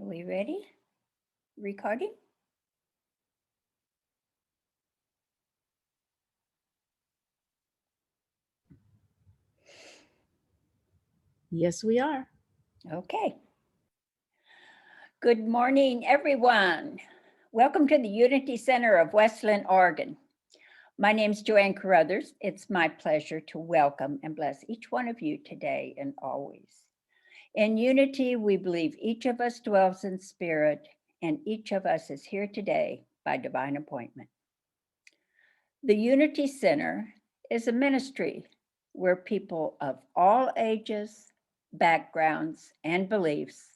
Are we ready? Recording? Yes, we are. Okay. Good morning, everyone. Welcome to the Unity Center of Westland, Oregon. My name is Joanne Carothers. It's my pleasure to welcome and bless each one of you today and always. In Unity, we believe each of us dwells in spirit, and each of us is here today by divine appointment. The Unity Center is a ministry where people of all ages, backgrounds, and beliefs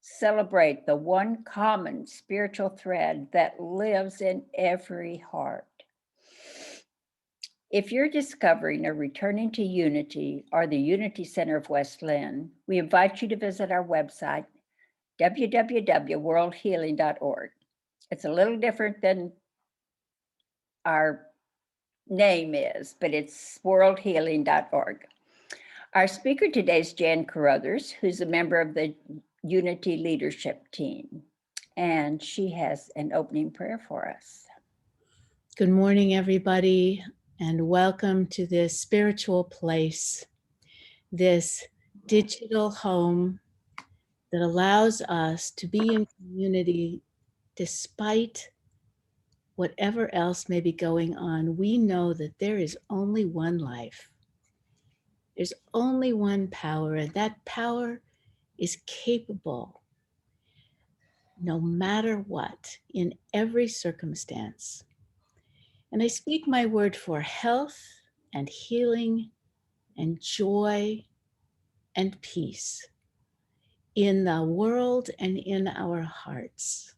celebrate the one common spiritual thread that lives in every heart. If you're discovering or returning to Unity or the Unity Center of West Lynn, we invite you to visit our website, www.worldhealing.org. It's a little different than our name is, but it's worldhealing.org. Our speaker today is Jan Carothers, who's a member of the Unity leadership team, and she has an opening prayer for us. Good morning, everybody, and welcome to this spiritual place, this digital home that allows us to be in community despite whatever else may be going on. We know that there is only one life. There's only one power, and that power is capable, no matter what, in every circumstance. And I speak my word for health and healing and joy and peace in the world and in our hearts.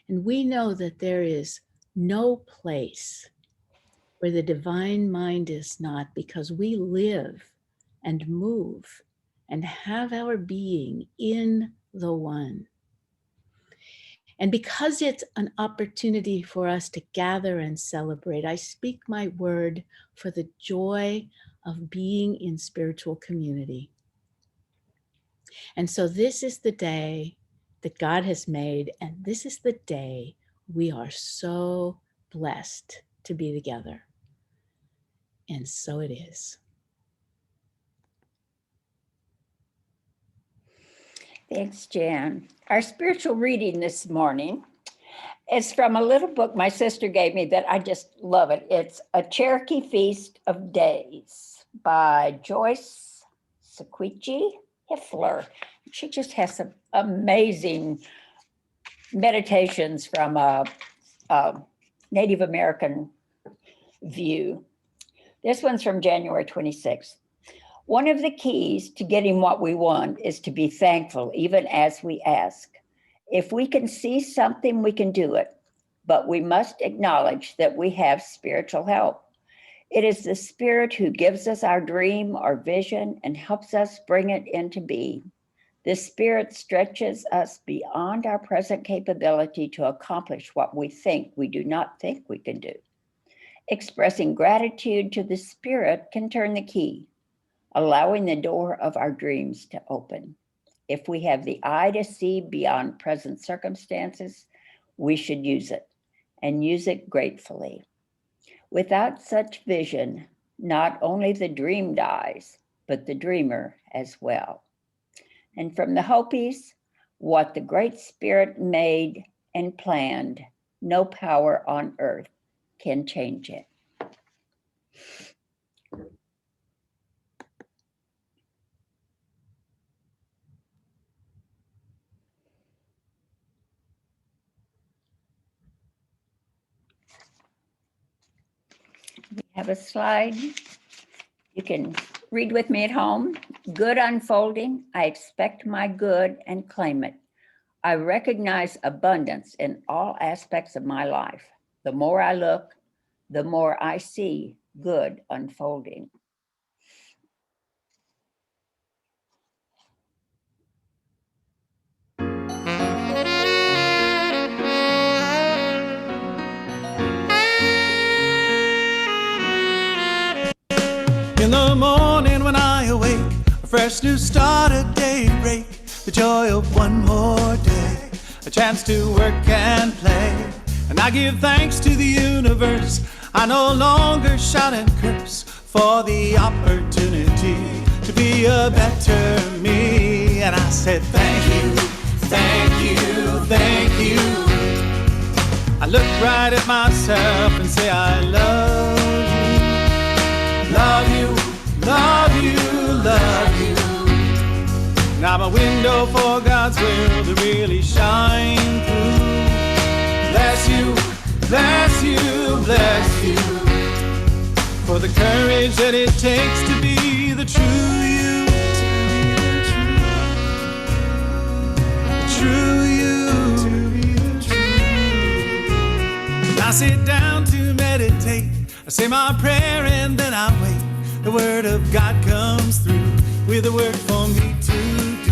And we know that there is no place where the divine mind is not, because we live and move and have our being in the one. And because it's an opportunity for us to gather and celebrate, I speak my word for the joy of being in spiritual community. And so this is the day that God has made, and this is the day we are so blessed to be together. And so it is. Thanks, Jan. Our spiritual reading this morning is from a little book my sister gave me that I just love it. It's A Cherokee Feast of Days by Joyce Sequici Hiffler. She just has some amazing meditations from a Native American view. This one's from January 26th. One of the keys to getting what we want is to be thankful, even as we ask. If we can see something, we can do it, but we must acknowledge that we have spiritual help. It is the Spirit who gives us our dream or vision and helps us bring it into being. The Spirit stretches us beyond our present capability to accomplish what we think we do not think we can do. Expressing gratitude to the Spirit can turn the key, allowing the door of our dreams to open. If we have the eye to see beyond present circumstances, we should use it, and use it gratefully. Without such vision, not only the dream dies, but the dreamer as well. And from the Hopis, what the Great Spirit made and planned, no power on earth can change it. We have a slide. You can read with me at home. Good unfolding. I expect my good and claim it. I recognize abundance in all aspects of my life. The more I look, the more I see good unfolding. In the morning when I awake, a fresh new start, a day break. the joy of one more day, a chance to work and play. And I give thanks to the universe. I no longer shout and curse for the opportunity to be a better me. And I said, thank you, thank you, thank you. I look right at myself and say, I love you, love you, love you, love you. Now I'm a window for God's will to really shine through. Bless you, bless you, bless you, for the courage that it takes to be the true you, the true you. I sit down to meditate, I say my prayer and then I wait. The word of God comes through with a word for me to do.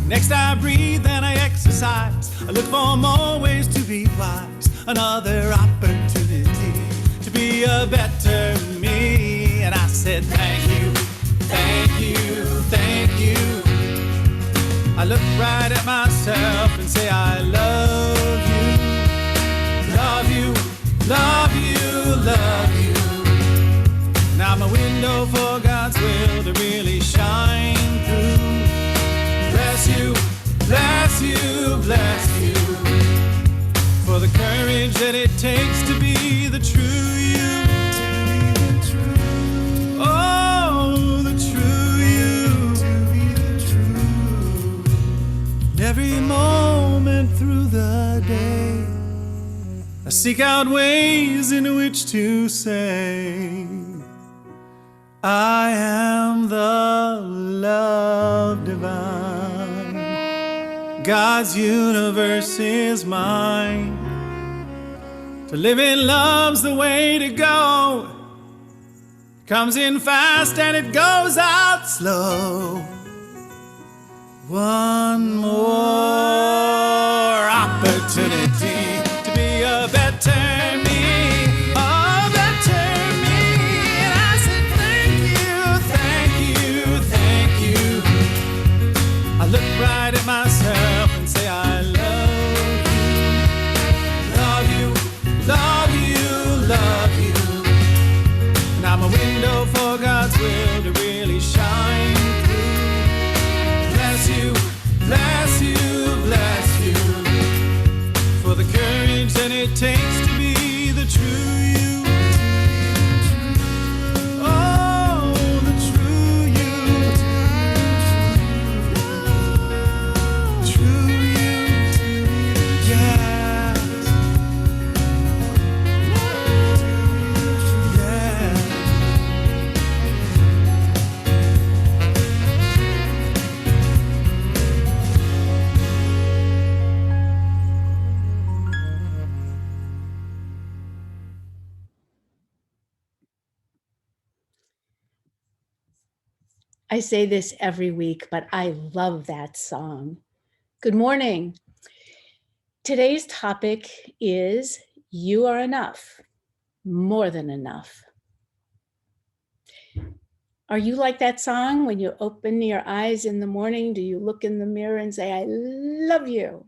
Next I breathe and I exercise. I look for more ways to be wise. Another opportunity to be a better me. And I said, thank you, thank you, thank you. I look right at myself and say, I love you, love you, love you, love you. Now I'm a window for God's will to really shine through. Bless you, bless you, bless you, for the courage that it takes to be the true you. Oh, the true you. Every moment through the day, I seek out ways in which to say, I am the love divine. God's universe is mine. To live in love's the way to go. It comes in fast and it goes out slow. One more opportunity to be a better me. Look right at myself and say, I love you, love you, love you, love you. And I'm a window for God's will to really shine through. Bless you, bless you, bless you, for the courage that it takes to be the true you. I say this every week, but I love that song. Good morning. Today's topic is You Are Enough, More Than Enough. Are you like that song? When you open your eyes in the morning, do you look in the mirror and say, I love you?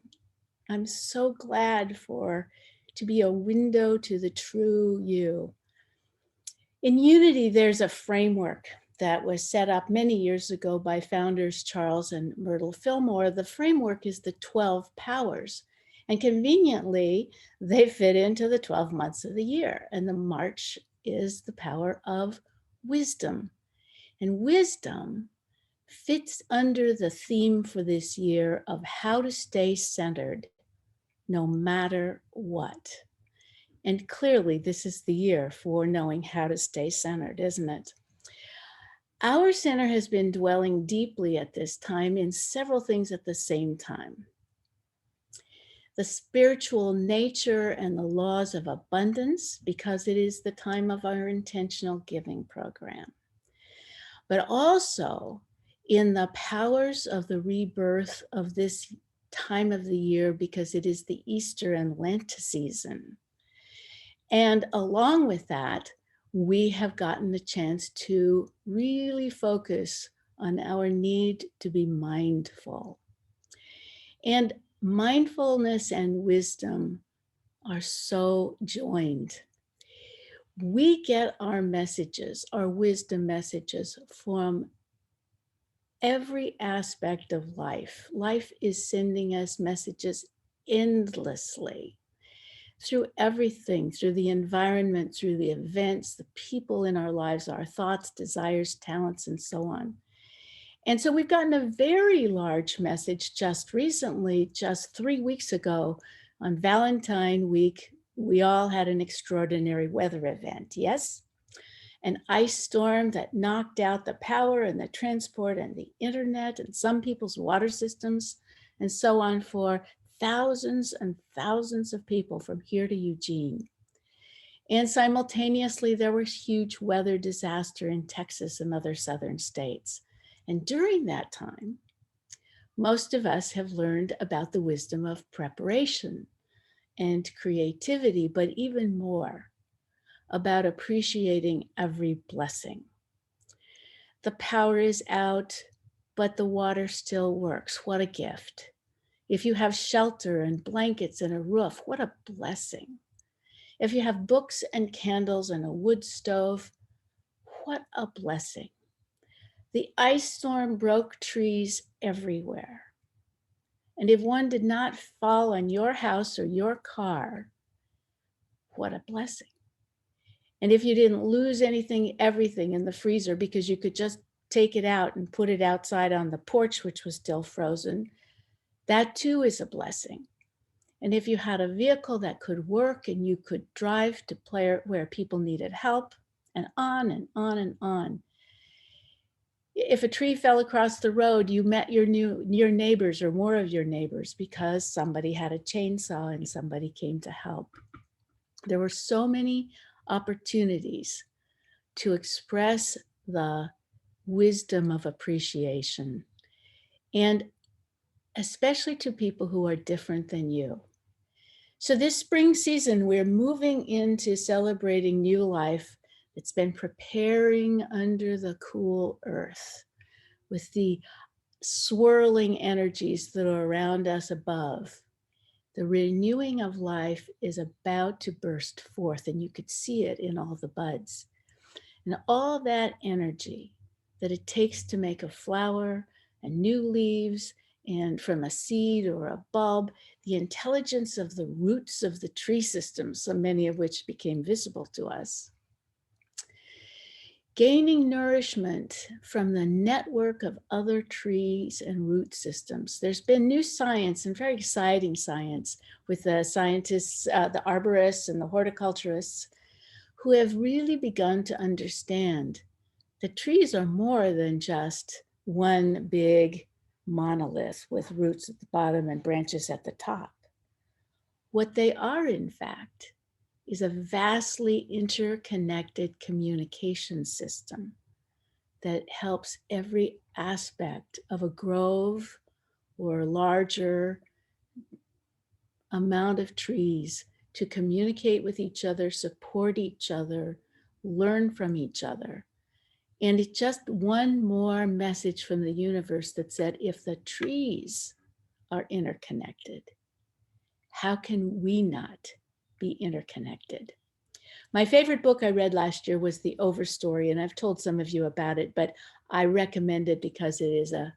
I'm so glad to be a window to the true you. In Unity, there's a framework that was set up many years ago by founders Charles and Myrtle Fillmore. The framework is the 12 powers. And conveniently, they fit into the 12 months of the year. And the March is the power of wisdom. And wisdom fits under the theme for this year of how to stay centered no matter what. And clearly, this is the year for knowing how to stay centered, isn't it? Our center has been dwelling deeply at this time in several things at the same time. The spiritual nature and the laws of abundance, because it is the time of our intentional giving program. But also in the powers of the rebirth of this time of the year, because it is the Easter and Lent season. And along with that, we have gotten the chance to really focus on our need to be mindful. And mindfulness and wisdom are so joined. We get our messages, our wisdom messages, from every aspect of life. Life is sending us messages endlessly through everything, through the environment, through the events, the people in our lives, our thoughts, desires, talents, and so on. And so we've gotten a very large message just recently, just 3 weeks ago on Valentine week. We all had an extraordinary weather event, yes? An ice storm that knocked out the power and the transport and the internet and some people's water systems and so on for thousands and thousands of people from here to Eugene. And simultaneously, there was huge weather disaster in Texas and other southern states. And during that time, most of us have learned about the wisdom of preparation and creativity, but even more about appreciating every blessing. The power is out, but the water still works. What a gift. If you have shelter and blankets and a roof, what a blessing. If you have books and candles and a wood stove, what a blessing. The ice storm broke trees everywhere. And if one did not fall on your house or your car, what a blessing. And if you didn't lose everything in the freezer because you could just take it out and put it outside on the porch, which was still frozen, that too is a blessing. And if you had a vehicle that could work and you could drive to where people needed help, and on and on and on. If a tree fell across the road, you met your neighbors or more of your neighbors because somebody had a chainsaw and somebody came to help. There were so many opportunities to express the wisdom of appreciation, and especially to people who are different than you. So this spring season, we're moving into celebrating new life that's been preparing under the cool earth with the swirling energies that are around us above. The renewing of life is about to burst forth, and you could see it in all the buds. And all that energy that it takes to make a flower and new leaves, and from a seed or a bulb, the intelligence of the roots of the tree systems, so many of which became visible to us, gaining nourishment from the network of other trees and root systems. There's been new science, and very exciting science, with the scientists, the arborists and the horticulturists, who have really begun to understand that trees are more than just one big monolith with roots at the bottom and branches at the top. What they are, in fact, is a vastly interconnected communication system that helps every aspect of a grove or larger amount of trees to communicate with each other, support each other, learn from each other. And it's just one more message from the universe that said, if the trees are interconnected, how can we not be interconnected? My favorite book I read last year was The Overstory, and I've told some of you about it, but I recommend it because it is a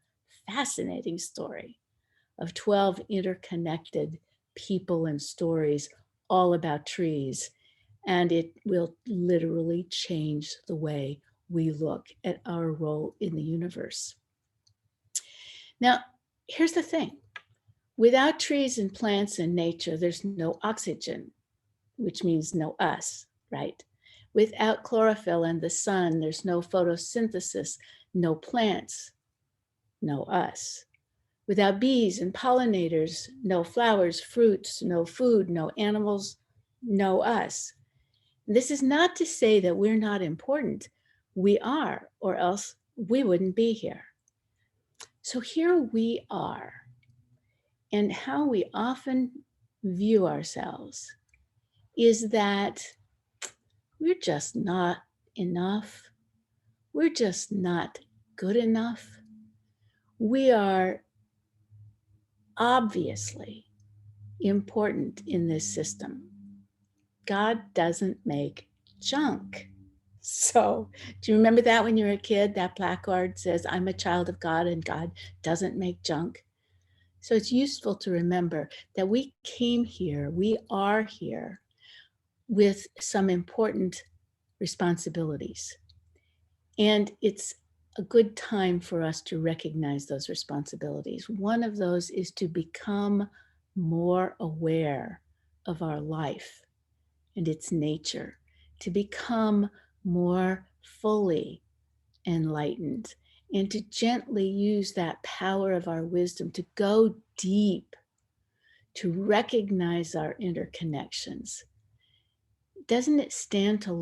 fascinating story of 12 interconnected people and stories all about trees. And it will literally change the way we look at our role in the universe. Now, here's the thing. Without trees and plants and nature, there's no oxygen, which means no us, right? Without chlorophyll and the sun, there's no photosynthesis, no plants, no us. Without bees and pollinators, no flowers, fruits, no food, no animals, no us. This is not to say that we're not important. We are, or else we wouldn't be here. So here we are, and how we often view ourselves is that we're just not enough. We're just not good enough. We are obviously important in this system. God doesn't make junk. So, do you remember that when you were a kid? That placard says, I'm a child of God and God doesn't make junk. So, it's useful to remember that we came here, we are here with some important responsibilities. And it's a good time for us to recognize those responsibilities. One of those is to become more aware of our life and its nature, to become more fully enlightened, and to gently use that power of our wisdom to go deep, to recognize our interconnections. Doesn't it stand to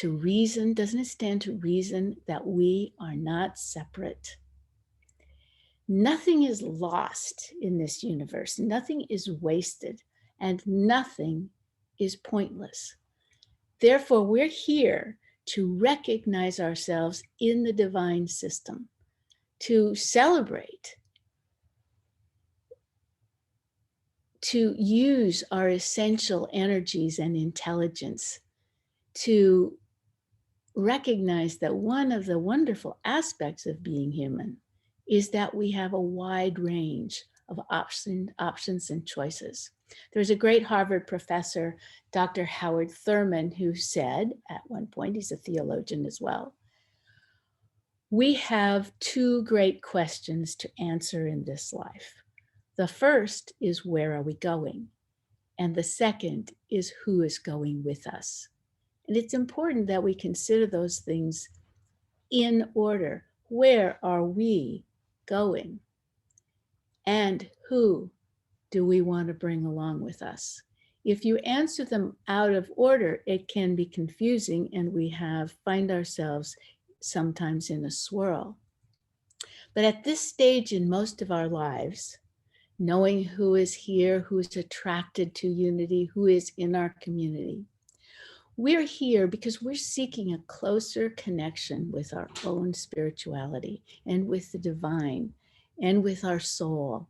reason? Doesn't it stand to reason that we are not separate? Nothing is lost in this universe. Nothing is wasted, and nothing is pointless. Therefore, we're here to recognize ourselves in the divine system, to celebrate, to use our essential energies and intelligence to recognize that one of the wonderful aspects of being human is that we have a wide range of options and choices. There's a great Harvard professor, Dr. Howard Thurman, who said at one point, he's a theologian as well, we have two great questions to answer in this life. The first is, where are we going? And the second is, who is going with us? And it's important that we consider those things in order. Where are we going? And who do we want to bring along with us? If you answer them out of order, it can be confusing, and we find ourselves sometimes in a swirl. But at this stage in most of our lives, knowing who is here, who is attracted to unity, who is in our community, we're here because we're seeking a closer connection with our own spirituality and with the divine and with our soul,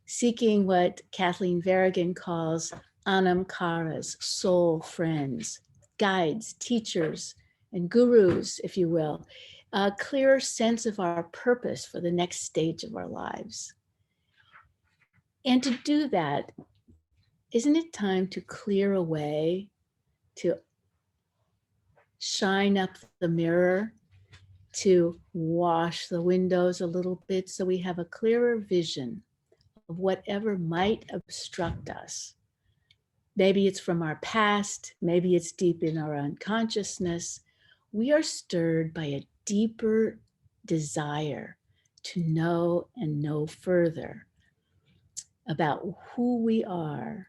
seeking what Kathleen Varrigan calls anamkaras, soul friends, guides, teachers, and gurus, if you will, a clearer sense of our purpose for the next stage of our lives. And to do that, isn't it time to clear away, to shine up the mirror, to wash the windows a little bit so we have a clearer vision of whatever might obstruct us? Maybe it's from our past, maybe it's deep in our unconsciousness. We are stirred by a deeper desire to know and know further about who we are,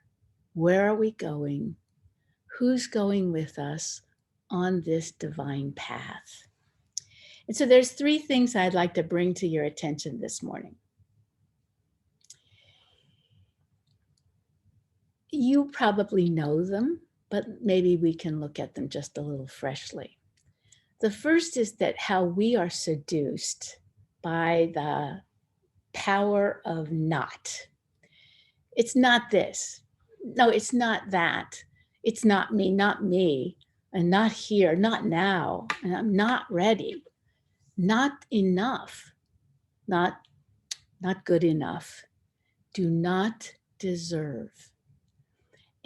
where are we going, who's going with us on this divine path. And so there's three things I'd like to bring to your attention this morning. You probably know them, but maybe we can look at them just a little freshly. The first is that how we are seduced by the power of not. It's not this. No, it's not that. It's not me, and not here, not now, and I'm not ready, not enough, not good enough, do not deserve.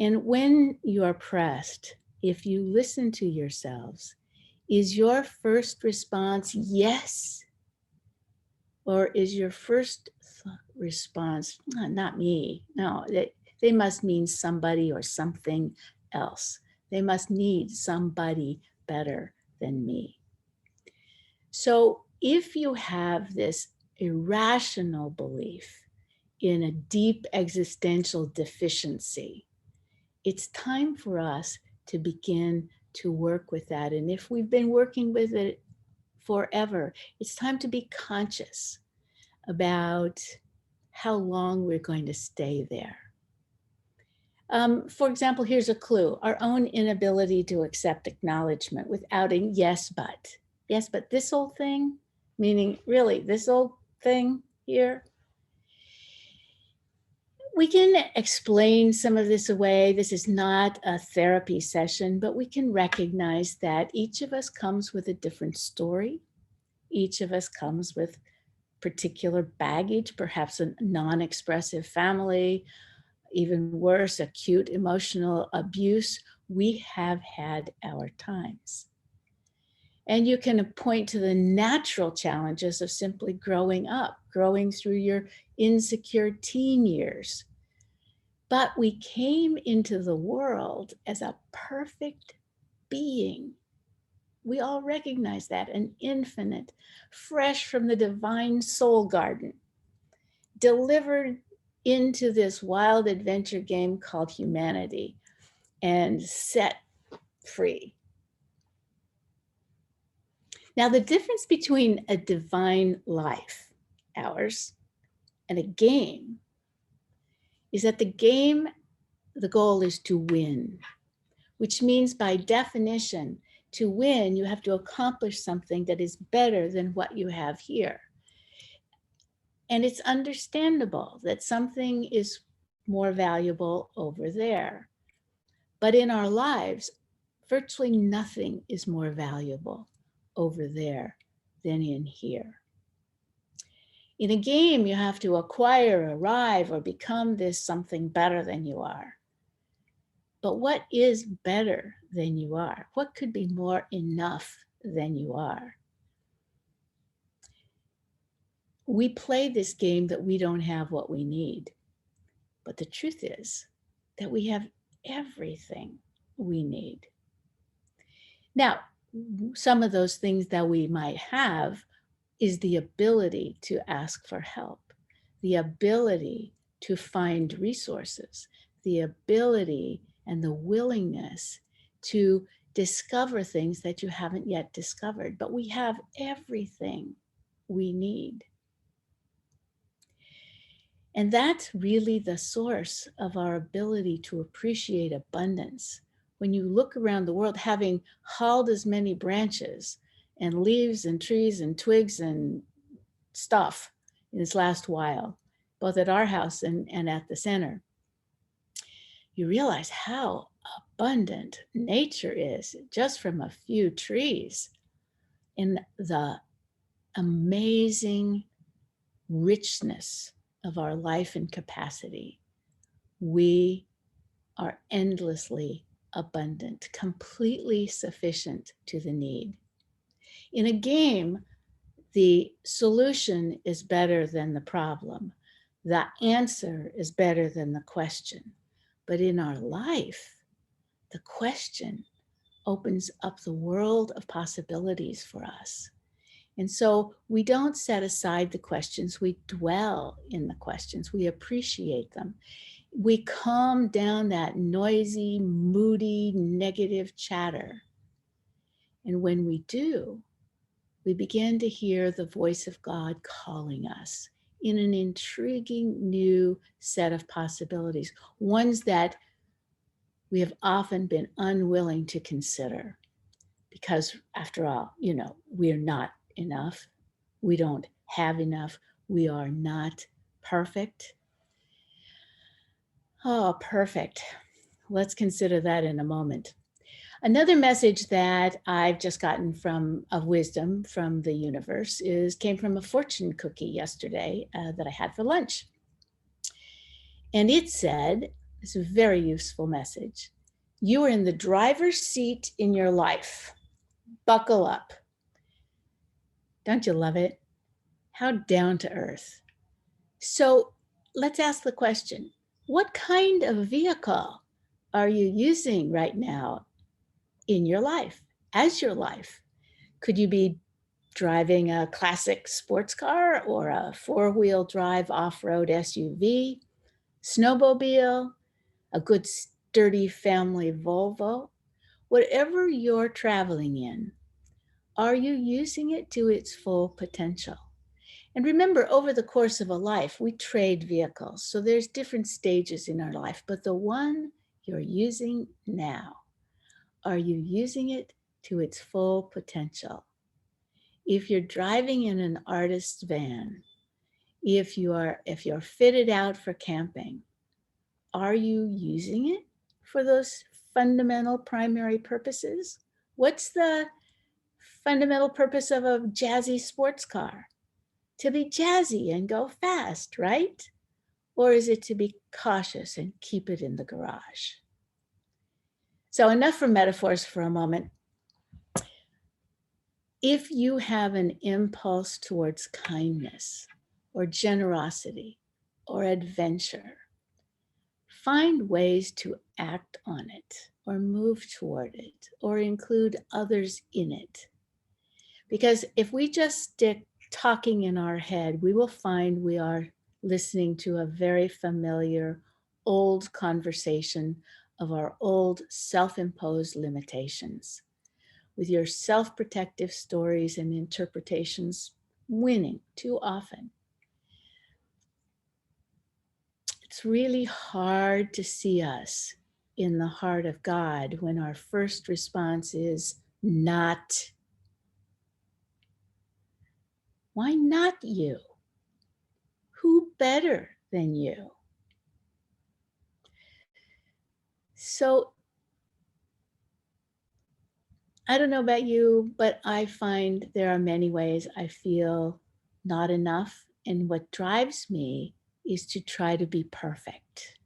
And when you are pressed, if you listen to yourselves, is your first response yes? Or is your first response, not me? No, they must mean somebody or something else. They must need somebody better than me. So if you have this irrational belief in a deep existential deficiency, it's time for us to begin to work with that. And if we've been working with it forever, it's time to be conscious about how long we're going to stay there. For example, here's a clue: our own inability to accept acknowledgement without a yes, but this old thing, meaning really this old thing here. We can explain some of this away. This is not a therapy session, but we can recognize that each of us comes with a different story. Each of us comes with particular baggage, perhaps a non-expressive family, even worse, acute emotional abuse. We have had our times. And you can point to the natural challenges of simply growing up, growing through your insecure teen years. But we came into the world as a perfect being. We all recognize that, an infinite, fresh from the divine soul garden, delivered into this wild adventure game called humanity and set free. Now, the difference between a divine life, ours, and a game is that the game, the goal is to win, which means by definition, to win, you have to accomplish something that is better than what you have here. And it's understandable that something is more valuable over there. But in our lives, virtually nothing is more valuable over there than in here. In a game, you have to acquire, arrive, or become this something better than you are. But what is better than you are? What could be more enough than you are? We play this game that we don't have what we need. But the truth is that we have everything we need. Now, some of those things that we might have is the ability to ask for help, the ability to find resources, the ability and the willingness to discover things that you haven't yet discovered. But we have everything we need. And that's really the source of our ability to appreciate abundance. When you look around the world, having hauled as many branches and leaves and trees and twigs and stuff in this last while, both at our house and at the center, you realize how abundant nature is just from a few trees, in the amazing richness of our life and capacity. We are endlessly abundant, completely sufficient to the need. In a game, the solution is better than the problem. The answer is better than the question. But in our life, the question opens up the world of possibilities for us. And so we don't set aside the questions, we dwell in the questions, we appreciate them. We calm down that noisy, moody, negative chatter. And when we do, we begin to hear the voice of God calling us in an intriguing new set of possibilities, ones that we have often been unwilling to consider. Because after all, we're not enough. We don't have enough. We are not perfect. Oh, perfect. Let's consider that in a moment. Another message that I've just gotten of wisdom from the universe came from a fortune cookie yesterday that I had for lunch. And it said, it's a very useful message, you are in the driver's seat in your life. Buckle up. Don't you love it? How down to earth. So let's ask the question, what kind of vehicle are you using right now in your life, as your life? Could you be driving a classic sports car or a four-wheel drive off-road SUV, snowmobile, a good sturdy family Volvo? Whatever you're traveling in, are you using it to its full potential? And remember, over the course of a life, we trade vehicles. So there's different stages in our life, but the one you're using now, are you using it to its full potential? If you're driving in an artist's van, if you're fitted out for camping, are you using it for those fundamental primary purposes? What's the fundamental purpose of a jazzy sports car? To be jazzy and go fast, right? Or is it to be cautious and keep it in the garage? So enough for metaphors for a moment. If you have an impulse towards kindness or generosity or adventure, find ways to act on it or move toward it or include others in it. Because if we just stick talking in our head, we will find we are listening to a very familiar old conversation of our old self-imposed limitations, with your self-protective stories and interpretations winning too often. It's really hard to see us in the heart of God when our first response is not. Why not you? Who better than you? So I don't know about you, but I find there are many ways I feel not enough. And what drives me is to try to be perfect.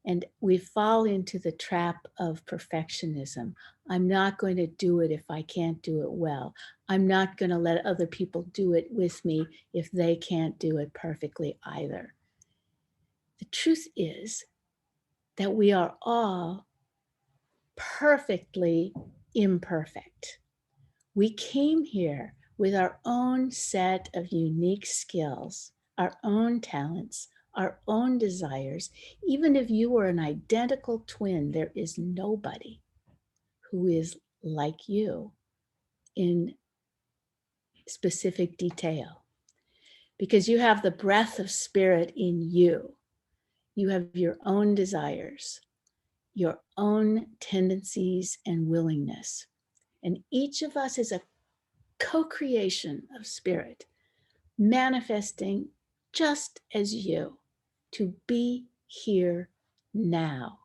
And we fall into the trap of perfectionism. I'm not going to do it if I can't do it well. I'm not going to let other people do it with me if they can't do it perfectly either. The truth is that we are all perfectly imperfect. We came here with our own set of unique skills, our own talents, our own desires. Even if you were an identical twin, there is nobody who is like you in specific detail, because you have the breath of spirit in you. You have your own desires, your own tendencies and willingness. And each of us is a co-creation of spirit, manifesting just as you to be here now.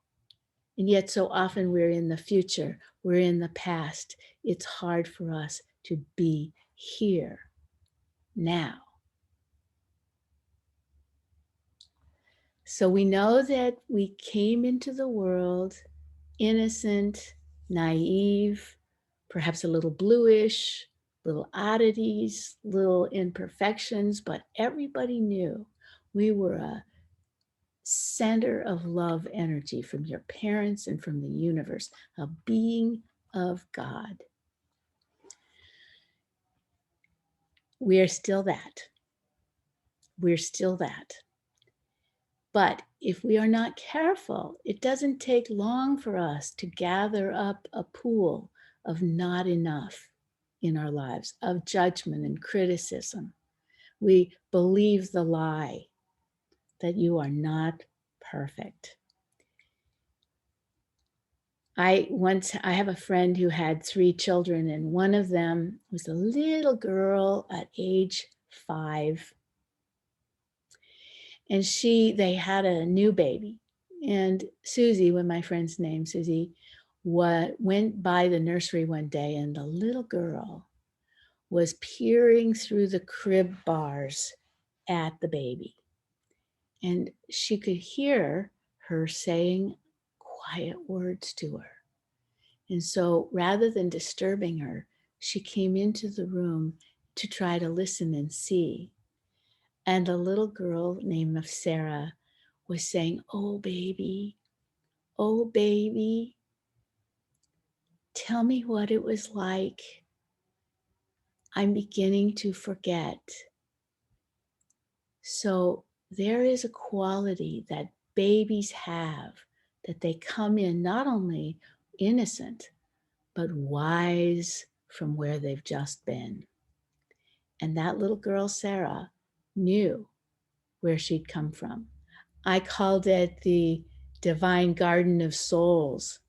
And yet so often we're in the future, we're in the past. It's hard for us to be here now. So we know that we came into the world innocent, naive, perhaps a little bluish, little oddities, little imperfections, but everybody knew we were a center of love energy from your parents and from the universe, a being of God. We are still that. We're still that. But if we are not careful, it doesn't take long for us to gather up a pool of not enough in our lives, of judgment and criticism. We believe the lie that you are not perfect. I have a friend who had 3 children, and one of them was a little girl at age 5. And they had a new baby. And Susie, when my friend's name, Susie, went by the nursery one day, and the little girl was peering through the crib bars at the baby. And she could hear her saying quiet words to her. And so rather than disturbing her, she came into the room to try to listen and see. And a little girl named Sarah was saying, oh, baby, tell me what it was like. I'm beginning to forget. So there is a quality that babies have, that they come in not only innocent, but wise from where they've just been. And that little girl, Sarah, knew where she'd come from. I called it the divine garden of souls.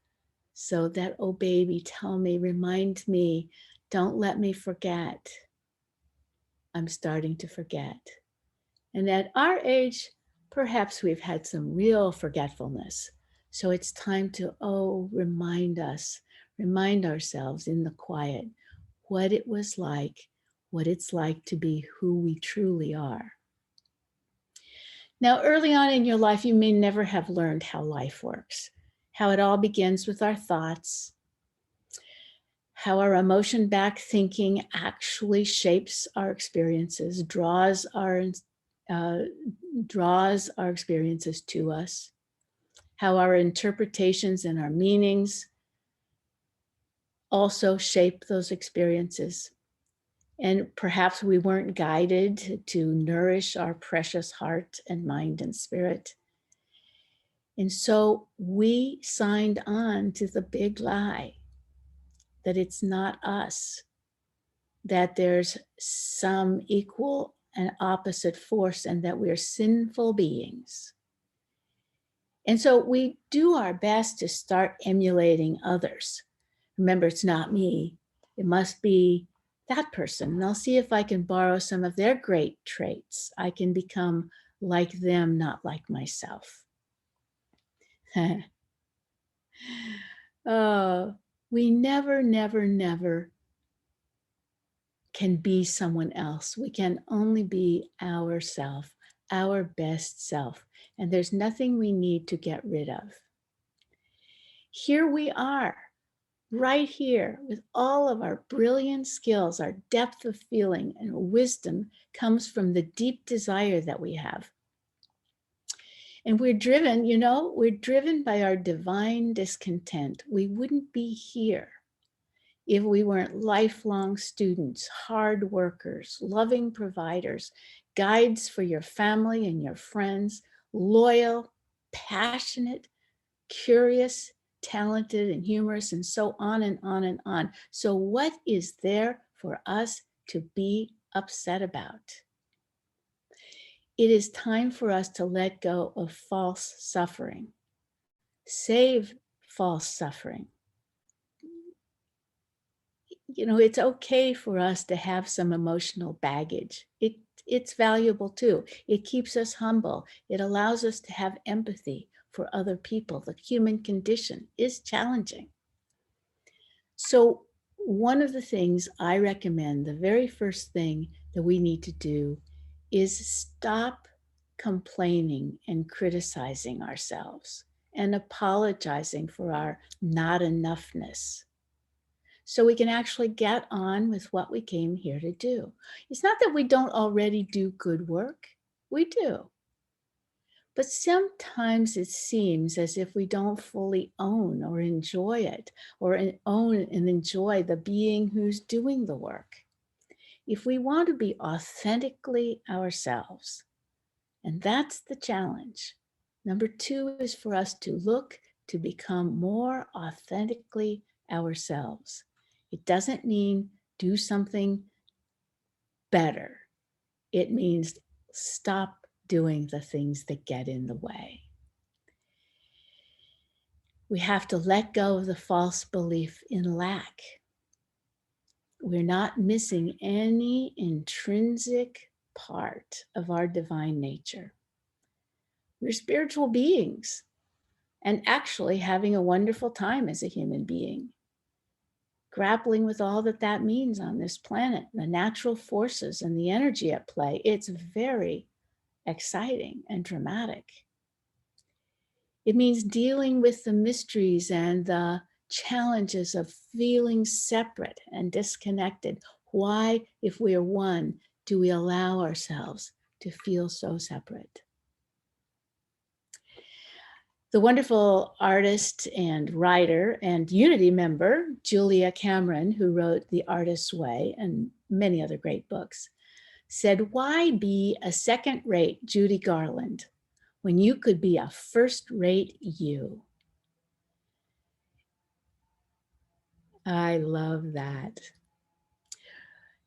So that, oh baby, tell me, remind me, don't let me forget. I'm starting to forget. And at our age, perhaps we've had some real forgetfulness. So it's time to, remind ourselves in the quiet what it was like, what it's like to be who we truly are. Now, early on in your life, you may never have learned how life works, how it all begins with our thoughts, how our emotion back thinking actually shapes our experiences, draws our experiences to us, how our interpretations and our meanings also shape those experiences. And perhaps we weren't guided to nourish our precious heart and mind and spirit. And so we signed on to the big lie that it's not us, that there's some equal and opposite force, and that we're sinful beings. And so we do our best to start emulating others. Remember, it's not me. It must be that person. And I'll see if I can borrow some of their great traits. I can become like them, not like myself. Oh, we never can be someone else. We can only be ourself, our best self. And there's nothing we need to get rid of. Here we are, right here, with all of our brilliant skills. Our depth of feeling and wisdom comes from the deep desire that we have. And we're driven by our divine discontent. We wouldn't be here if we weren't lifelong students, hard workers, loving providers, guides for your family and your friends, loyal, passionate, curious, talented, and humorous, and so on and on and on. So what is there for us to be upset about? It is time for us to let go of false suffering. Save false suffering. It's okay for us to have some emotional baggage. It's valuable too. It keeps us humble. It allows us to have empathy for other people. The human condition is challenging. So one of the things I recommend, the very first thing that we need to do is stop complaining and criticizing ourselves and apologizing for our not enoughness, so we can actually get on with what we came here to do. It's not that we don't already do good work. We do. But sometimes it seems as if we don't fully own or enjoy it, or own and enjoy the being who's doing the work. If we want to be authentically ourselves, and that's the challenge. Number 2 is for us to look to become more authentically ourselves. It doesn't mean do something better. It means stop doing the things that get in the way. We have to let go of the false belief in lack. We're not missing any intrinsic part of our divine nature. We're spiritual beings and actually having a wonderful time as a human being, grappling with all that means on this planet, the natural forces and the energy at play. It's very exciting and dramatic. It means dealing with the mysteries and the challenges of feeling separate and disconnected. Why, if we are one, do we allow ourselves to feel so separate? The wonderful artist and writer and Unity member, Julia Cameron, who wrote The Artist's Way and many other great books, said, "Why be a second-rate Judy Garland when you could be a first-rate you?" I love that.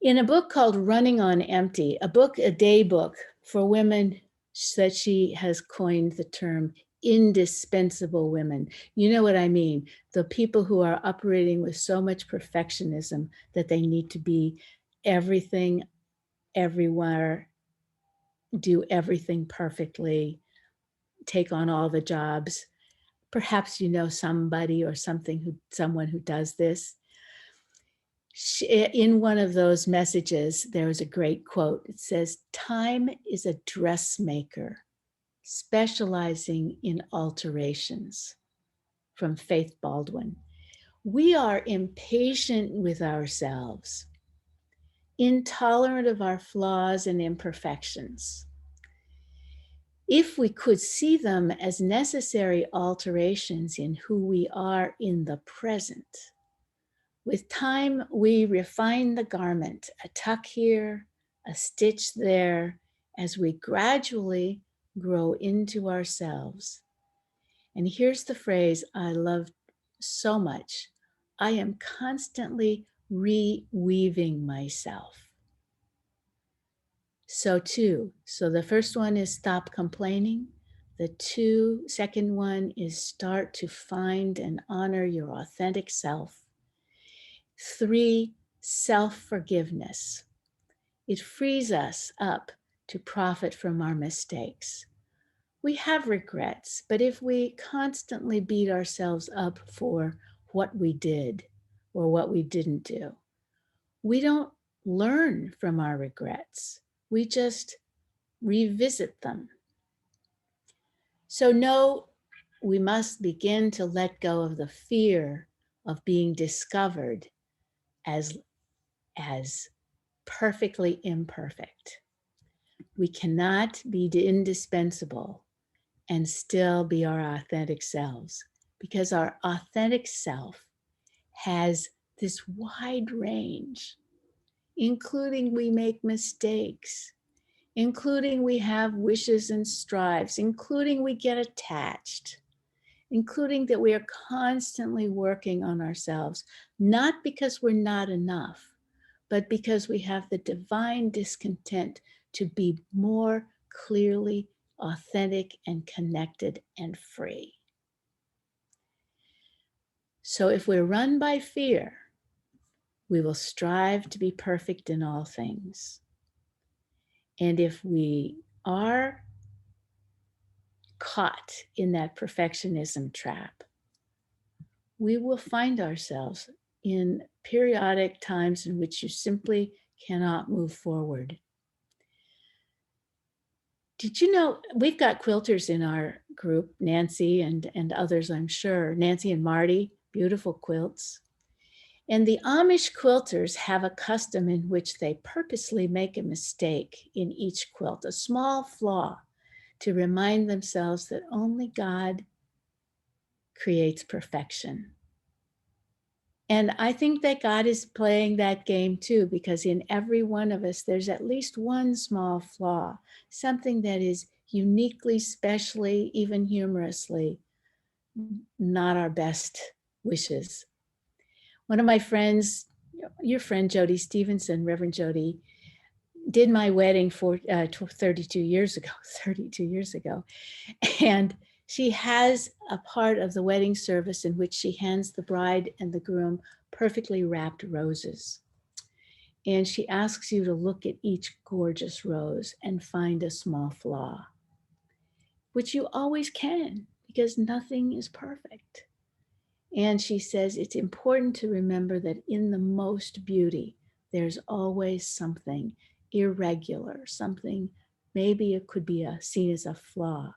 In a book called Running on Empty, a day book for women, that she has coined the term indispensable women. You know what I mean? The people who are operating with so much perfectionism that they need to be everything, everywhere, do everything perfectly, take on all the jobs. Perhaps you know somebody or someone who does this. In one of those messages, there was a great quote. It says, "Time is a dressmaker specializing in alterations," from Faith Baldwin. We are impatient with ourselves, intolerant of our flaws and imperfections. If we could see them as necessary alterations in who we are in the present, with time we refine the garment, a tuck here, a stitch there, as we gradually grow into ourselves. And here's the phrase I love so much: I am constantly reweaving myself. So the first one is stop complaining. The second one is start to find and honor your authentic self. 3, self-forgiveness. It frees us up to profit from our mistakes. We have regrets, but if we constantly beat ourselves up for what we did or what we didn't do, we don't learn from our regrets. We just revisit them. So no, we must begin to let go of the fear of being discovered as perfectly imperfect. We cannot be indispensable and still be our authentic selves, because our authentic self has this wide range, including we make mistakes, including we have wishes and strives, including we get attached, including that we are constantly working on ourselves, not because we're not enough, but because we have the divine discontent to be more clearly authentic and connected and free. So if we're run by fear, we will strive to be perfect in all things. And if we are caught in that perfectionism trap, we will find ourselves in periodic times in which you simply cannot move forward. Did you know we've got quilters in our group, Nancy and others, I'm sure, Nancy and Marty, beautiful quilts. And the Amish quilters have a custom in which they purposely make a mistake in each quilt, a small flaw, to remind themselves that only God creates perfection. And I think that God is playing that game too, because in every one of us, there's at least one small flaw, something that is uniquely, specially, even humorously, not our best wishes. One of my friends, your friend Jody Stevenson, Reverend Jody, did my wedding for 32 years ago. And she has a part of the wedding service in which she hands the bride and the groom perfectly wrapped roses. And she asks you to look at each gorgeous rose and find a small flaw, which you always can, because nothing is perfect. And she says it's important to remember that in the most beauty, there's always something irregular, something, maybe it could be seen as a flaw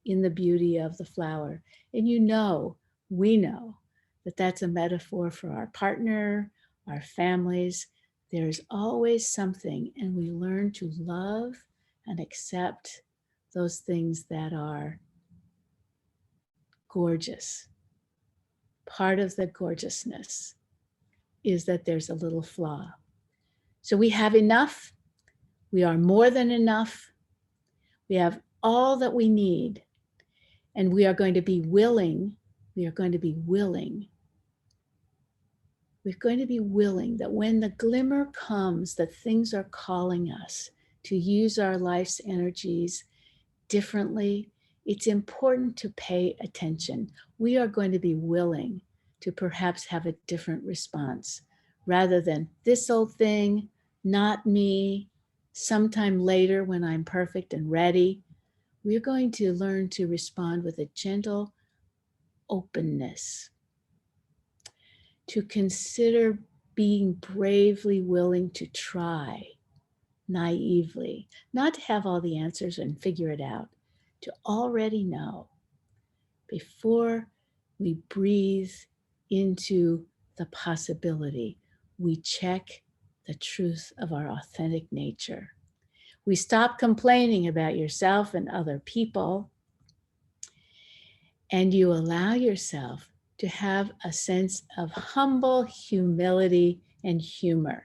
in the beauty of the flower. And we know that that's a metaphor for our partner, our families. There's always something, and we learn to love and accept those things that are gorgeous. Part of the gorgeousness is that there's a little flaw. So we have enough. We are more than enough. We have all that we need. And we are going to be willing. We're going to be willing that when the glimmer comes, that things are calling us to use our life's energies differently, it's important to pay attention. We are going to be willing to perhaps have a different response rather than this old thing, not me, sometime later when I'm perfect and ready. we're going to learn to respond with a gentle openness, to consider being bravely willing to try naively, not to have all the answers and figure it out, to already know before we breathe into the possibility, we check the truth of our authentic nature. We stop complaining about yourself and other people, and you allow yourself to have a sense of humble humility and humor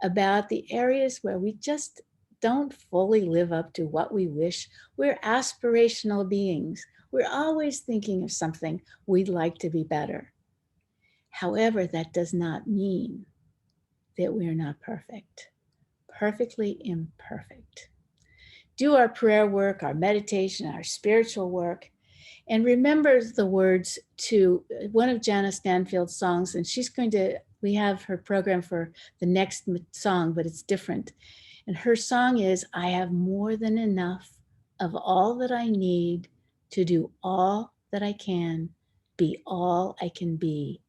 about the areas where we just don't fully live up to what we wish. We're aspirational beings. We're always thinking of something we'd like to be better. However, that does not mean that we're not perfect, perfectly imperfect. Do our prayer work, our meditation, our spiritual work, and remember the words to one of Janice Stanfield's songs, and we have her program for the next song, but it's different. And her song is, I have more than enough of all that I need to do all that I can, be all I can be.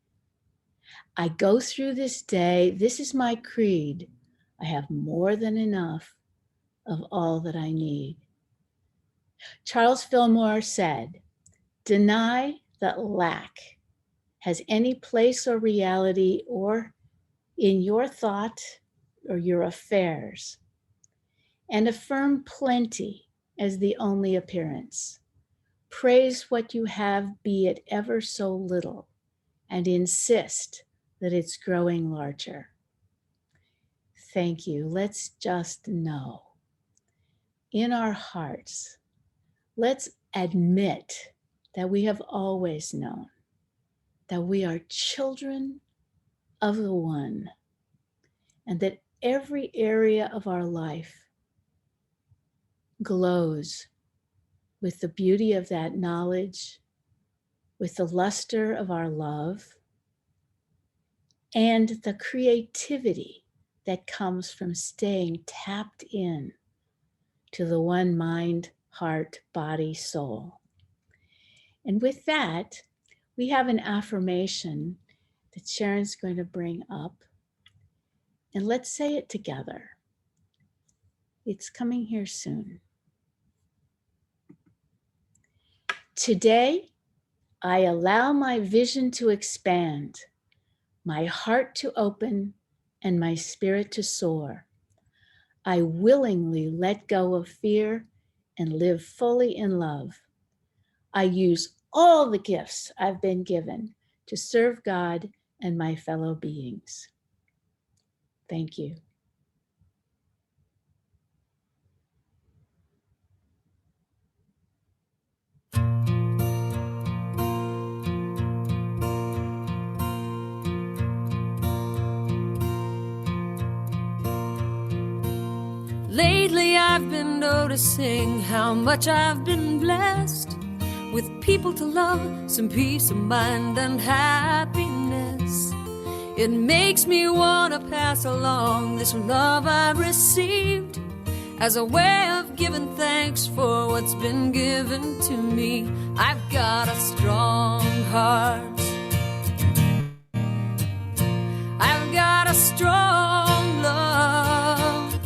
I go through this day, this is my creed. I have more than enough of all that I need. Charles Fillmore said, deny that lack has any place or reality or in your thought or your affairs, and affirm plenty as the only appearance. Praise what you have, be it ever so little, and insist that it's growing larger. Thank you. Let's just know in our hearts, let's admit that we have always known that we are children of the One, and that every area of our life glows with the beauty of that knowledge, with the luster of our love, and the creativity that comes from staying tapped in to the one mind, heart, body, soul. And with that, we have an affirmation that Sharon's going to bring up. And let's say it together. It's coming here soon. Today, I allow my vision to expand, my heart to open, and my spirit to soar. I willingly let go of fear and live fully in love. I use all the gifts I've been given to serve God and my fellow beings. Thank you. Lately I've been noticing how much I've been blessed with people to love, some peace of mind and happiness. It makes me want to pass along this love I've received as a way of giving thanks for what's been given to me. I've got a strong heart. I've got a strong love.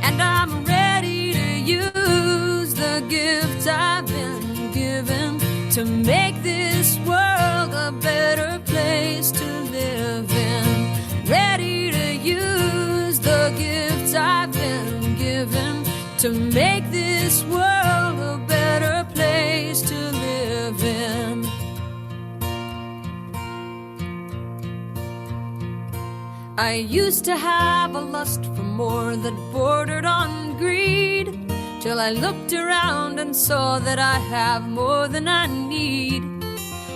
And I'm ready to use the gift I've been given to make this world a better place to live in. Ready to use the gift I've been given to make this world a better place to live in. I used to have a lust for more that bordered on greed, till I looked around and saw that I have more than I need.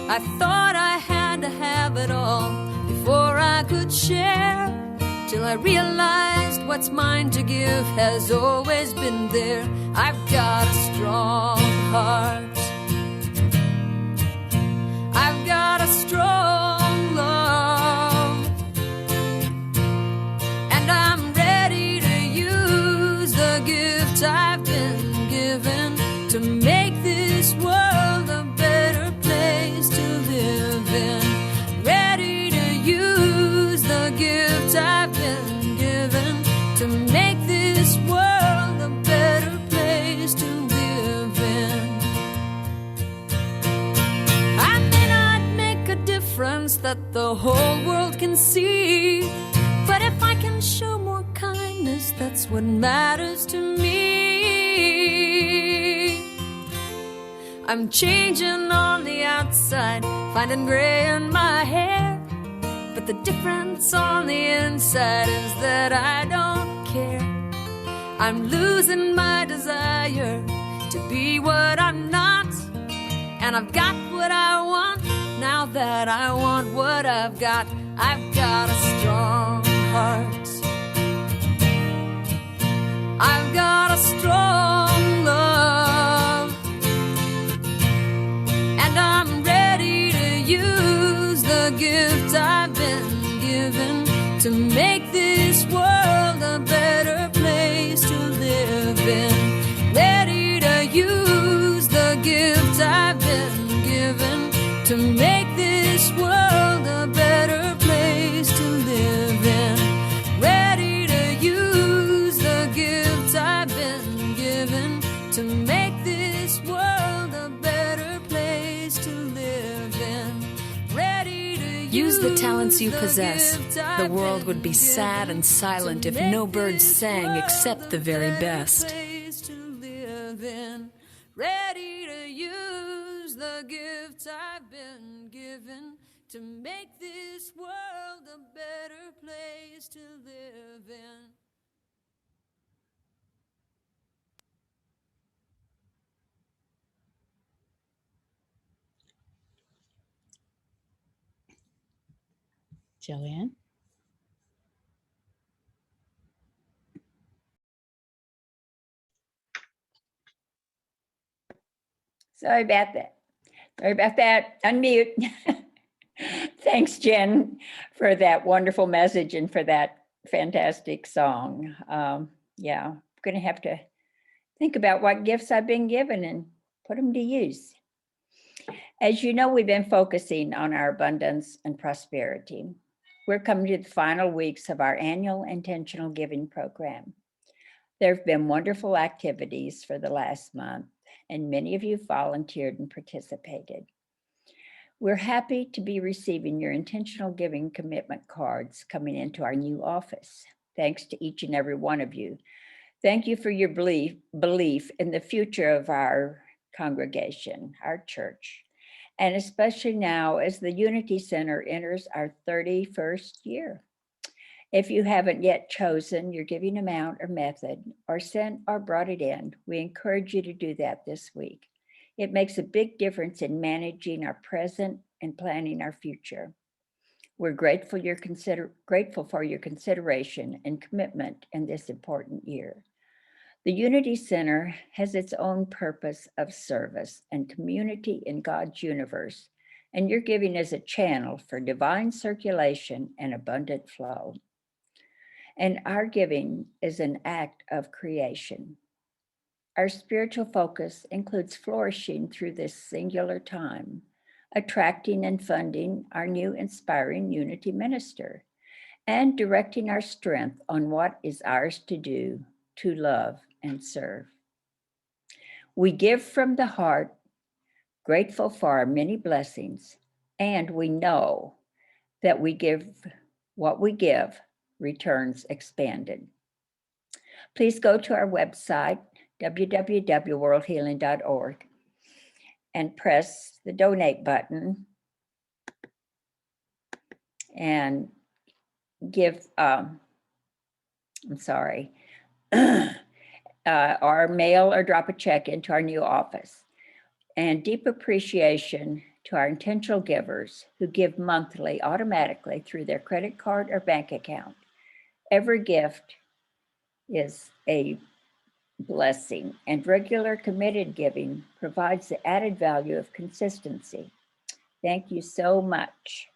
I thought I had to have it all before I could share, till I realized what's mine to give has always been there. I've got a strong heart. I've got a strong love. And I'm ready to use the gift I've been that the whole world can see. But if I can show more kindness, that's what matters to me. I'm changing on the outside, finding gray in my hair, but the difference on the inside is that I don't care. I'm losing my desire to be what I'm not, and I've got what I want. Now that I want what I've got a strong heart. I've got a strong love, and I'm ready to use the gift I've been given to make this world a better place to live in. Ready to use the gift I've been given to make this world a better place to live in. Ready to use the gift I've been given to make this world a better place to live in. Ready to use the talents you possess. The world would be sad and silent if no birds sang except the very best. Ready to use the gift I've been given to make this world a better place to live in. Joanne? Sorry about that. Unmute. Thanks, Jen, for that wonderful message and for that fantastic song. Yeah, I'm going to have to think about what gifts I've been given and put them to use. As you know, we've been focusing on our abundance and prosperity. We're coming to the final weeks of our annual intentional giving program. There have been wonderful activities for the last month, and many of you volunteered and participated. We're happy to be receiving your intentional giving commitment cards coming into our new office. Thanks to each and every one of you. Thank you for your belief in the future of our congregation, our church, and especially now as the Unity Center enters our 31st year. If you haven't yet chosen your giving amount or method, or sent or brought it in, we encourage you to do that this week. It makes a big difference in managing our present and planning our future. We're grateful for your consideration and commitment in this important year. The Unity Center has its own purpose of service and community in God's universe, and your giving is a channel for divine circulation and abundant flow. And our giving is an act of creation. Our spiritual focus includes flourishing through this singular time, attracting and funding our new inspiring Unity minister, and directing our strength on what is ours to do, to love and serve. We give from the heart, grateful for our many blessings, and we know that what we give returns expanded. Please go to our website, www.worldhealing.org, and press the donate button and give, or mail or drop a check into our new office. And deep appreciation to our intentional givers who give monthly automatically through their credit card or bank account. Every gift is a blessing, and regular committed giving provides the added value of consistency. Thank you so much.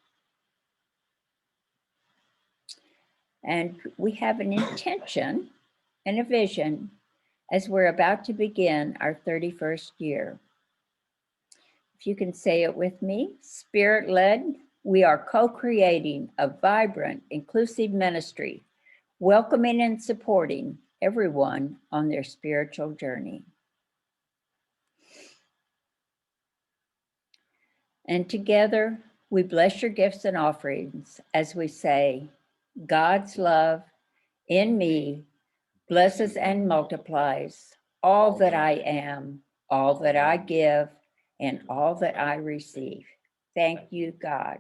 And we have an intention and a vision as we're about to begin our 31st year. If you can say it with me, Spirit-led, we are co-creating a vibrant, inclusive ministry, welcoming and supporting everyone on their spiritual journey. And together, We bless your gifts and offerings as we say, God's love in me blesses and multiplies all that I am, all that I give, and all that I receive. Thank you, God.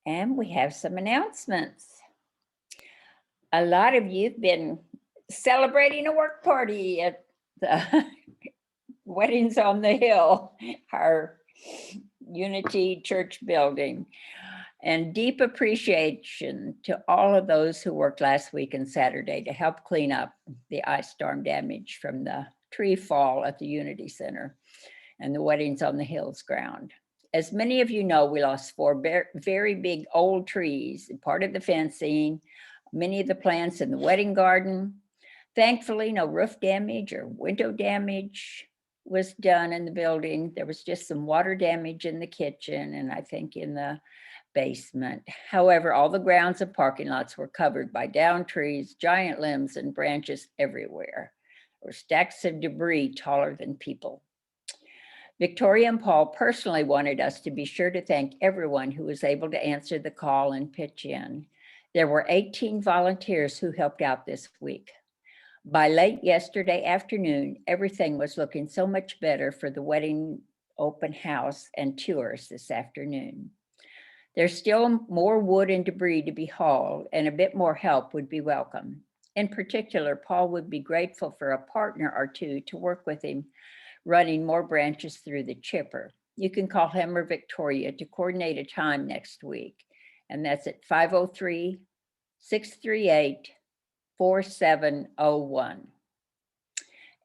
And we have some announcements. A lot of you have been celebrating a work party at the Weddings on the Hill, our Unity Church building. And deep appreciation to all of those who worked last week and Saturday to help clean up the ice storm damage from the tree fall at the Unity Center and the Weddings on the Hills ground. As many of you know, we lost 4 very big old trees, part of the fencing, many of the plants in the wedding garden. Thankfully, no roof damage or window damage was done in the building. There was just some water damage in the kitchen and I think in the basement. However, all the grounds and parking lots were covered by downed trees, giant limbs, and branches everywhere. There were stacks of debris taller than people. Victoria and Paul personally wanted us to be sure to thank everyone who was able to answer the call and pitch in. There were 18 volunteers who helped out this week. By late yesterday afternoon, everything was looking so much better for the wedding open house and tours this afternoon. There's still more wood and debris to be hauled, and a bit more help would be welcome. In particular, Paul would be grateful for a partner or two to work with him, running more branches through the chipper. You can call him or Victoria to coordinate a time next week, and that's at 503-638-4701.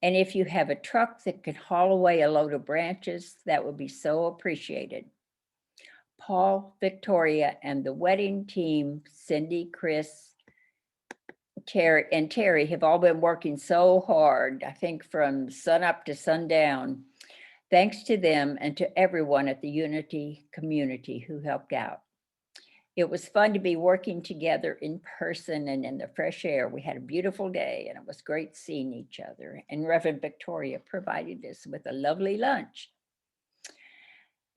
And if you have a truck that can haul away a load of branches, that would be so appreciated. Paul, Victoria, and the wedding team, Cindy, Chris, Terry have all been working so hard, I think from sun up to sundown. Thanks to them and to everyone at the Unity community who helped out. It was fun to be working together in person and in the fresh air. We had a beautiful day and it was great seeing each other. And Reverend Victoria provided us with a lovely lunch.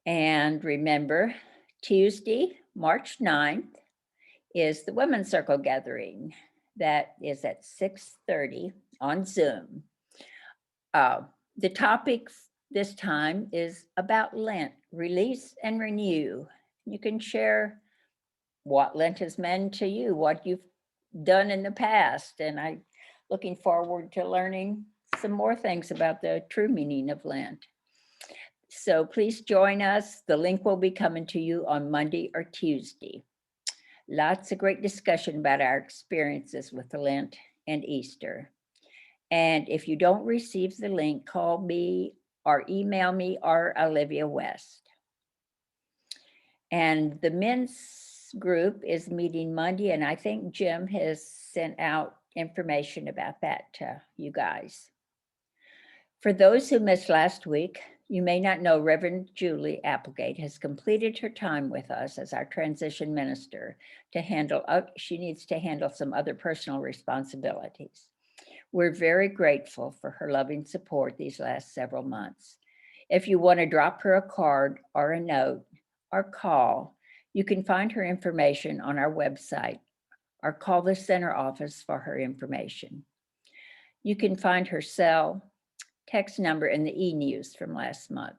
And remember, Tuesday, March 9th, is the Women's Circle Gathering. That is at 6:30 on Zoom. The topic this time is about Lent, release and renew. You can share what Lent has meant to you, what you've done in the past. And I'm looking forward to learning some more things about the true meaning of Lent. So please join us. The link will be coming to you on Monday or Tuesday. Lots of great discussion about our experiences with Lent and Easter. And if you don't receive the link, call me or email me or Olivia West. And the men's group is meeting Monday, and I think Jim has sent out information about that to you guys. For those who missed last week, you may not know Reverend Julie Applegate has completed her time with us as our transition minister she needs to handle some other personal responsibilities. We're very grateful for her loving support these last several months. If you want to drop her a card or a note or call, you can find her information on our website or call the center office for her information. You can find her cell, text number in the e-news from last month.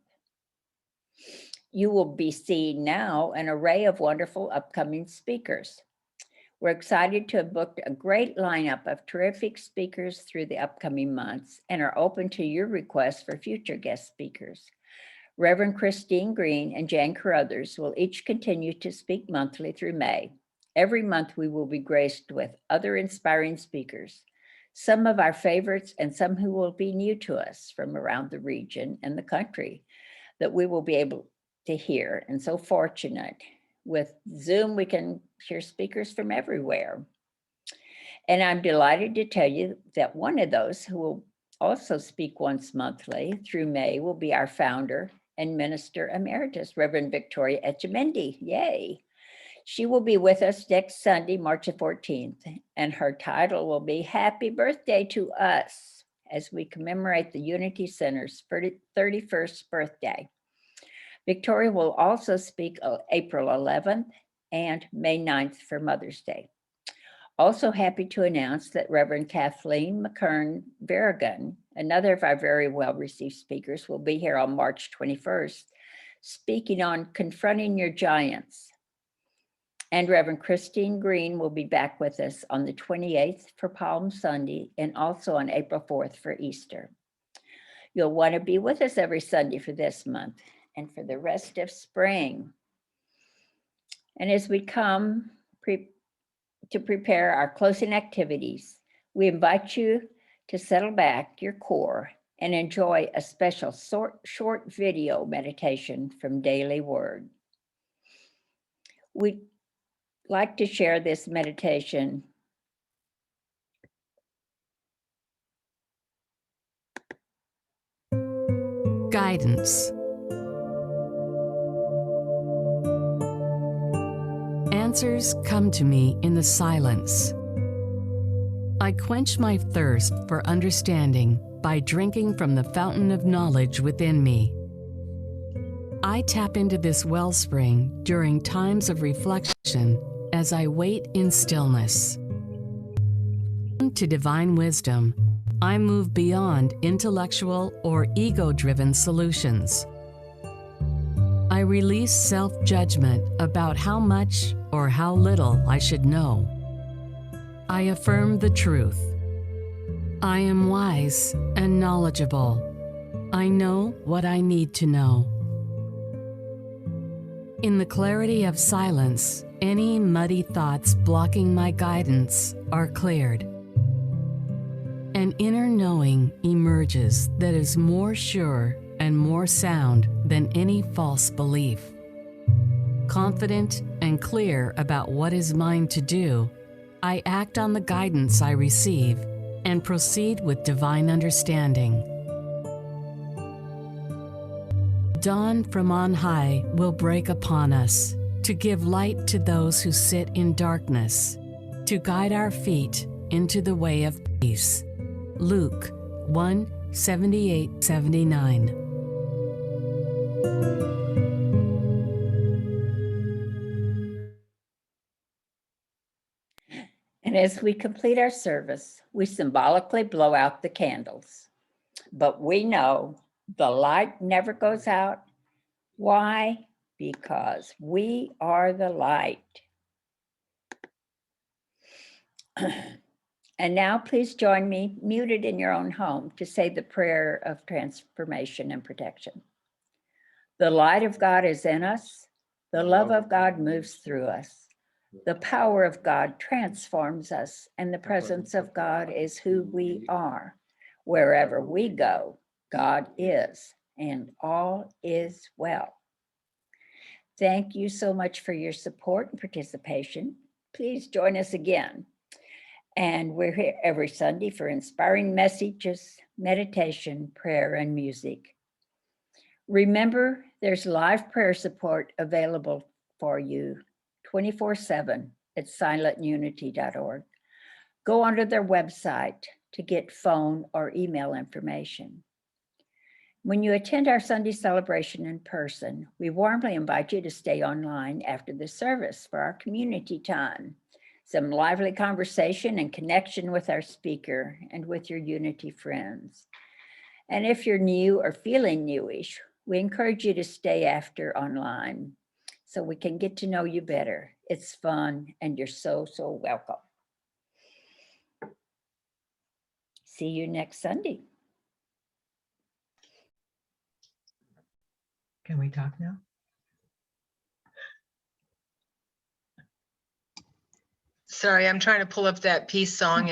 You will be seeing now an array of wonderful upcoming speakers. We're excited to have booked a great lineup of terrific speakers through the upcoming months and are open to your requests for future guest speakers. Reverend Christine Green and Jan Carothers will each continue to speak monthly through May. Every month we will be graced with other inspiring speakers, some of our favorites and some who will be new to us from around the region and the country that we will be able to hear. And so fortunate. With Zoom, we can hear speakers from everywhere. And I'm delighted to tell you that one of those who will also speak once monthly through May will be our founder and minister emeritus, Reverend Victoria Etchemendy. Yay. She will be with us next Sunday, March 14th, and her title will be Happy Birthday to Us as we commemorate the Unity Center's 31st birthday. Victoria will also speak April 11th and May 9th for Mother's Day. Also happy to announce that Reverend Kathleen McKern-Varrigan, another of our very well-received speakers, will be here on March 21st, speaking on Confronting Your Giants. And Reverend Christine Green will be back with us on the 28th for Palm Sunday and also on April 4th for Easter. You'll want to be with us every Sunday for this month and for the rest of spring. And as we come to prepare our closing activities, we invite you to settle back your core and enjoy a special short video meditation from Daily Word. We'd like to share this meditation Guidance. Answers come to me in the silence. I quench my thirst for understanding by drinking from the fountain of knowledge within me. I tap into this wellspring during times of reflection as I wait in stillness. To divine wisdom, I move beyond intellectual or ego-driven solutions. I release self-judgment about how much or how little I should know. I affirm the truth. I am wise and knowledgeable. I know what I need to know. In the clarity of silence, any muddy thoughts blocking my guidance are cleared. An inner knowing emerges that is more sure and more sound than any false belief. Confident and clear about what is mine to do, I act on the guidance I receive and proceed with divine understanding. Dawn from on high will break upon us to give light to those who sit in darkness, to guide our feet into the way of peace. Luke 1:78-79. And as we complete our service, we symbolically blow out the candles. But we know the light never goes out. Why? Because we are the light. And now please join me, muted in your own home, to say the prayer of transformation and protection. The light of God is in us. The love of God moves through us. The power of God transforms us, and the presence of God is who we are. Wherever we go, God is, and all is well. Thank you so much for your support and participation. Please join us again. And we're here every Sunday for inspiring messages, meditation, prayer, and music. Remember, there's live prayer support available for you 24/7 at silentunity.org. Go onto their website to get phone or email information. When you attend our Sunday celebration in person, we warmly invite you to stay online after the service for our community time, some lively conversation and connection with our speaker and with your Unity friends. And if you're new or feeling newish, we encourage you to stay after online so we can get to know you better. It's fun and you're so welcome. See you next Sunday. Can we talk now? Sorry, I'm trying to pull up that peace song